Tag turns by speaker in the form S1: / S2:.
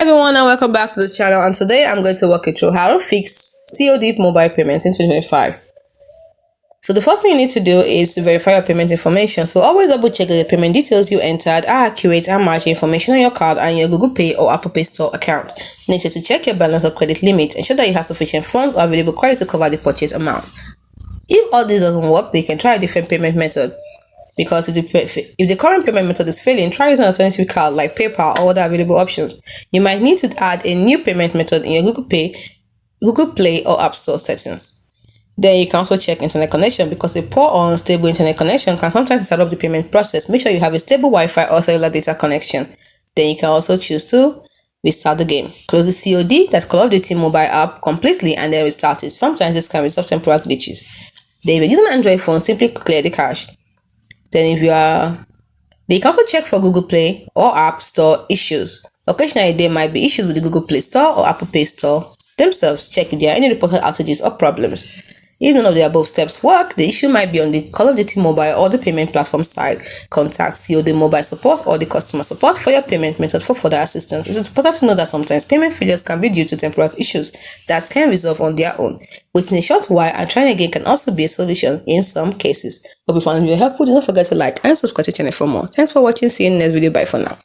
S1: Everyone, and welcome back to the channel, and today I'm going to walk you through how to fix COD mobile payments in 2025. So the first thing you need to do is to verify your payment information. So always double check that the payment details you entered are accurate and match information on your card and your Google Pay or Apple Pay store account. Next, to check your balance or credit limit. Ensure that you have sufficient funds or available credit to cover the purchase amount. If all this doesn't work, then you can try a different payment method. Because if the current payment method is failing, try using an alternative card like PayPal or other available options. You might need to add a new payment method in your Google Pay, Google Play or App Store settings. Then you can also check internet connection, because a poor or unstable internet connection can sometimes interrupt the payment process. Make sure you have a stable Wi-Fi or cellular data connection. Then you can also choose to restart the game. Close the COD, that's Call of Duty mobile app, completely and then restart it. Sometimes this can resolve temporary glitches. Then if you're using an Android phone, simply clear the cache. Then you can also check for Google Play or App Store issues. Occasionally there might be issues with the Google Play Store or Apple Pay Store themselves. Check if there are any reported outages or problems. If none of the above steps work, the issue might be on the Call of Duty mobile or the payment platform side. Contact COD mobile support or the customer support for your payment method for further assistance. It is important to know that sometimes payment failures can be due to temporary issues that can resolve on their own. Waiting a short while and trying again can also be a solution in some cases. Hope you found the video helpful. Do not forget to like and subscribe to the channel for more. Thanks for watching. See you in the next video. Bye for now.